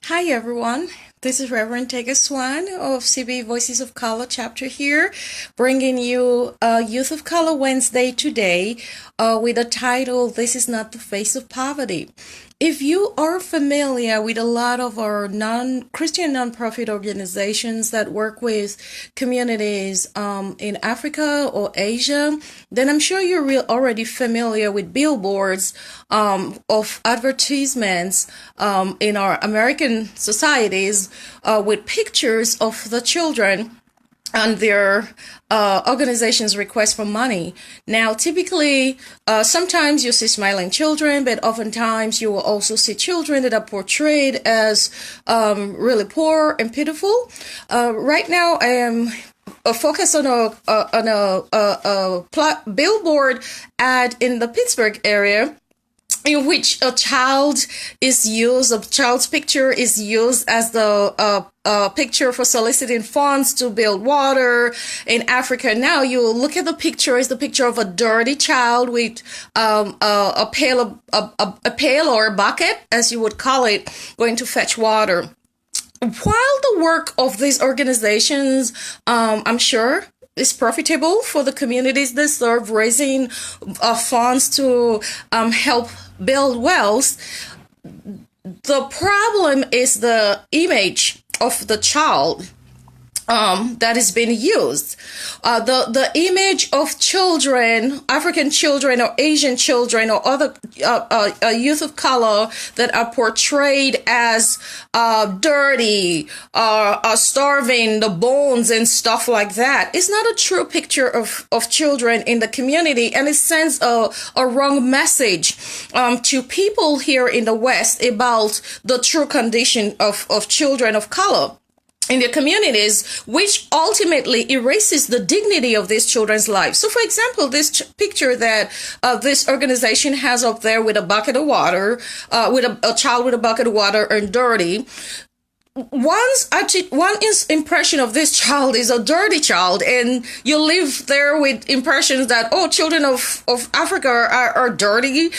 Hi everyone, this is Reverend Tega Swan of CB Voices of Color chapter here, bringing you Youth of Color Wednesday today with the title, This is Not the Face of Poverty. If you are familiar with a lot of our Christian nonprofit organizations that work with communities in Africa or Asia, then I'm sure you're already familiar with billboards of advertisements in our American societies with pictures of the children and their organization's request for money. Now, typically, sometimes you see smiling children, but oftentimes you will also see children that are portrayed as really poor and pitiful. Right now, I am focused on a billboard ad in the Pittsburgh area, in which a child's picture is used as the picture for soliciting funds to build water in Africa. Now you look at the picture, it's the picture of a dirty child with a pail or a bucket, as you would call it, going to fetch water. While the work of these organizations, I'm sure, is profitable for the communities they serve, raising funds to help build wells, the problem is the image of the child that is being used. The image of children, African children or Asian children or other youth of color that are portrayed as dirty, starving, the bones and stuff like that, is not a true picture of children in the community, and it sends a wrong message to people here in the West about the true condition of children of color in their communities, which ultimately erases the dignity of these children's lives. So, for example, this picture that this organization has up there with a bucket of water, with a child with a bucket of water and dirty, one's impression of this child is a dirty child, and you live there with impressions that, oh, children of Africa are dirty.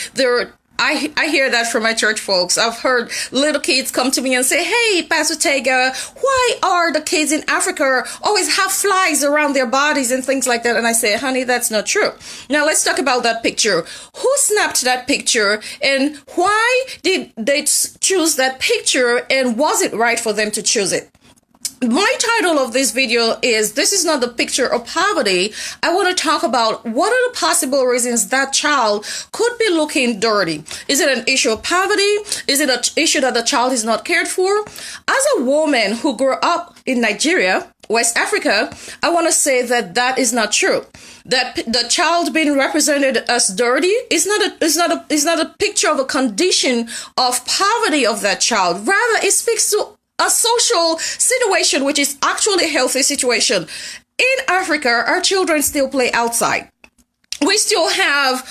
I hear that from my church folks. I've heard little kids come to me and say, hey, Pastor Tega, why are the kids in Africa always have flies around their bodies and things like that? And I say, honey, that's not true. Now let's talk about that picture. Who snapped that picture, and why did they choose that picture, and was it right for them to choose it? My title of this video is, This is Not the Picture of Poverty. I want to talk about what are the possible reasons that child could be looking dirty. Is it an issue of poverty? Is it an issue that the child is not cared for? As a woman who grew up in Nigeria, West Africa, I want to say that that is not true. That the child being represented as dirty is not a picture of a condition of poverty of that child. Rather, it speaks to a social situation which is actually a healthy situation. In Africa, our children still play outside. We still have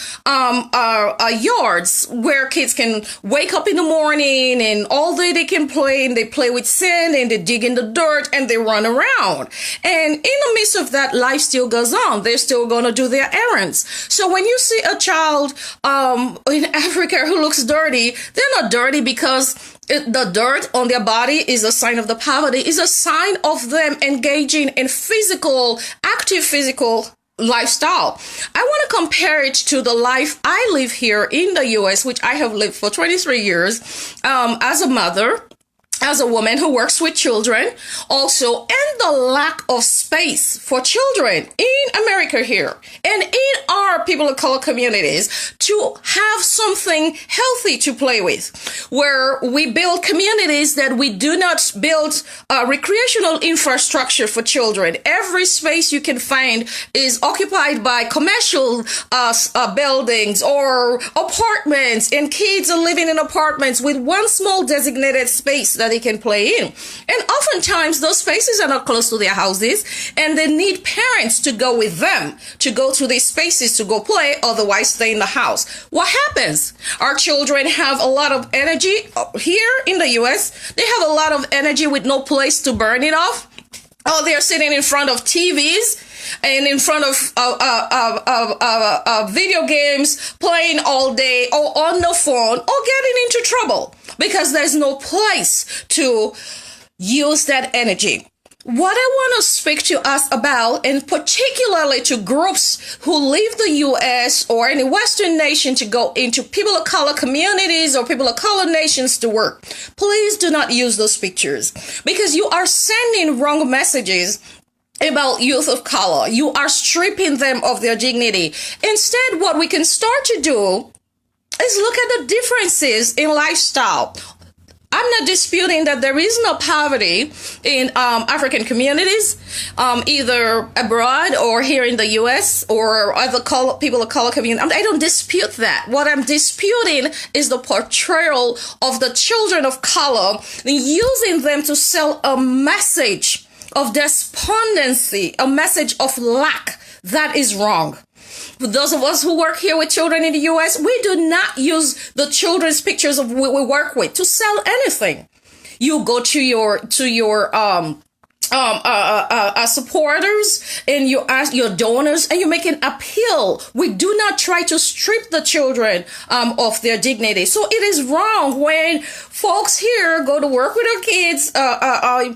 yards where kids can wake up in the morning and all day they can play, and they play with sand and they dig in the dirt and they run around. And in the midst of that, life still goes on. They're still going to do their errands. So when you see a child in Africa who looks dirty, they're not dirty because the dirt on their body is a sign of the poverty, is a sign of them engaging in active physical lifestyle. I want to compare it to the life I live here in the US, which I have lived for 23 years as a mother, as a woman who works with children, also, and the lack of space for children in America here and in our people of color communities to have something healthy to play with, where we build communities that we do not build recreational infrastructure for children. Every space you can find is occupied by commercial buildings or apartments, and kids are living in apartments with one small designated space that they can play in. And oftentimes those spaces are not close to their houses, and they need parents to go with them to go to these spaces to go play, otherwise stay in the house. What happens? Our children have a lot of energy here in the US. They have a lot of energy with no place to burn it off. Oh, they're sitting in front of TVs and in front of video games, playing all day, or on the phone, or getting into trouble. because there's no place to use that energy. What I want to speak to us about, and particularly to groups who leave the US or any Western nation to go into people of color communities or people of color nations to work, please do not use those pictures, because you are sending wrong messages about youth of color. You are stripping them of their dignity. Instead, what we can start to do is look at the differences in lifestyle. I'm not disputing that there is no poverty in African communities, either abroad or here in the U.S. or other people of color community. I don't dispute that. What I'm disputing is the portrayal of the children of color, using them to sell a message of despondency, a message of lack. That is wrong. For those of us who work here with children in the U.S., we do not use the children's pictures of what we work with to sell anything. You go to your supporters and you ask your donors and you make an appeal. We do not try to strip the children of their dignity. So it is wrong when folks here go to work with our kids,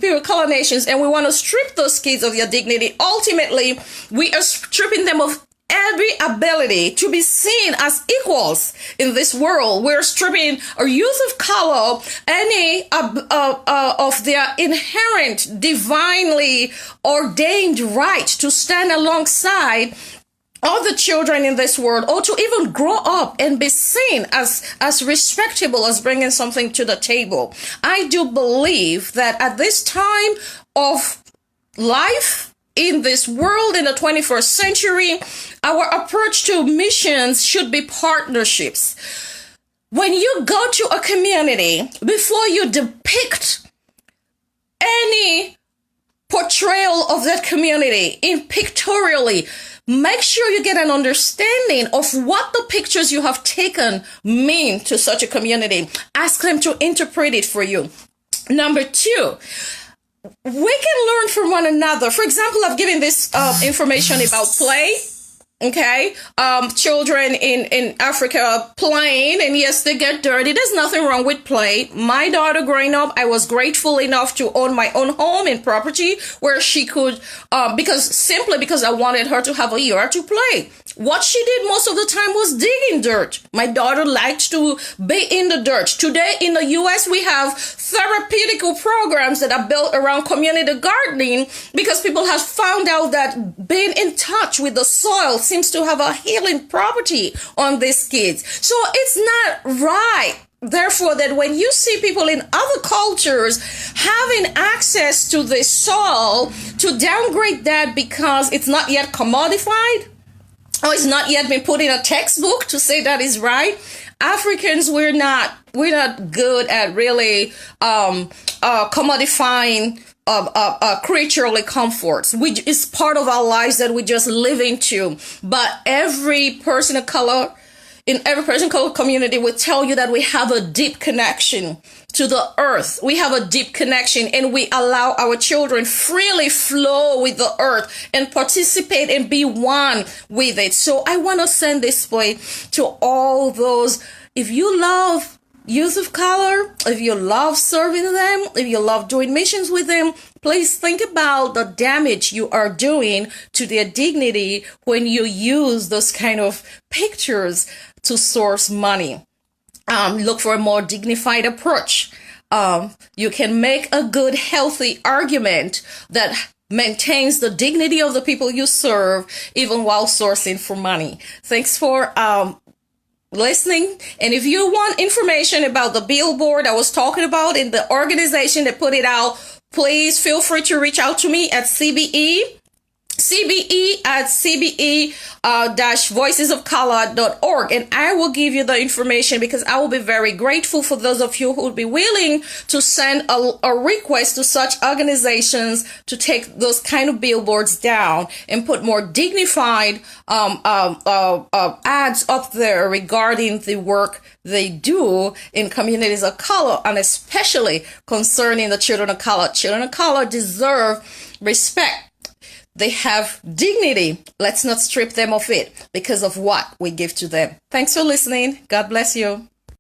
people of color nations, and we want to strip those kids of their dignity. Ultimately, we are stripping them of every ability to be seen as equals in this world. We're stripping our youth of color any of their inherent, divinely ordained right to stand alongside all the children in this world, or to even grow up and be seen as respectable, as bringing something to the table. I do believe that at this time of life, in this world, in the 21st century, our approach to missions should be partnerships. When you go to a community, before you depict any portrayal of that community in pictorially, make sure you get an understanding of what the pictures you have taken mean to such a community. Ask them to interpret it for you. Number two, we can learn from one another. For example, I've given this information about play. Okay, children in Africa playing, and yes, they get dirty. There's nothing wrong with play. My daughter growing up, I was grateful enough to own my own home and property where she could, because I wanted her to have a yard to play. What she did most of the time was digging dirt. My daughter liked to be in the dirt. Today in the U.S., we have therapeutical programs that are built around community gardening because people have found out that being in touch with the soil seems to have a healing property on these kids. So it's not right, therefore, that when you see people in other cultures having access to the soil, to downgrade that because it's not yet commodified, or it's not yet been put in a textbook to say that is right. Africans, we're not good at really commodifying creaturely comforts. It's part of our lives that we just live into. But every person of color, in every person of color community, will tell you that we have a deep connection to the earth. We have a deep connection, and we allow our children freely flow with the earth and participate and be one with it. So I want to send this play to all those. If you love youth of color, if you love serving them, if you love doing missions with them, please think about the damage you are doing to their dignity when you use those kind of pictures to source money. Look for a more dignified approach. You can make a good, healthy argument that maintains the dignity of the people you serve, even while sourcing for money. Thanks for listening. And if you want information about the billboard I was talking about in the organization that put it out, please feel free to reach out to me at CBE at cbe-voicesofcolor.org, and I will give you the information, because I will be very grateful for those of you who would be willing to send a request to such organizations to take those kind of billboards down and put more dignified ads up there regarding the work they do in communities of color, and especially concerning the children of color. Children of color deserve respect. They have dignity. Let's not strip them of it because of what we give to them. Thanks for listening. God bless you.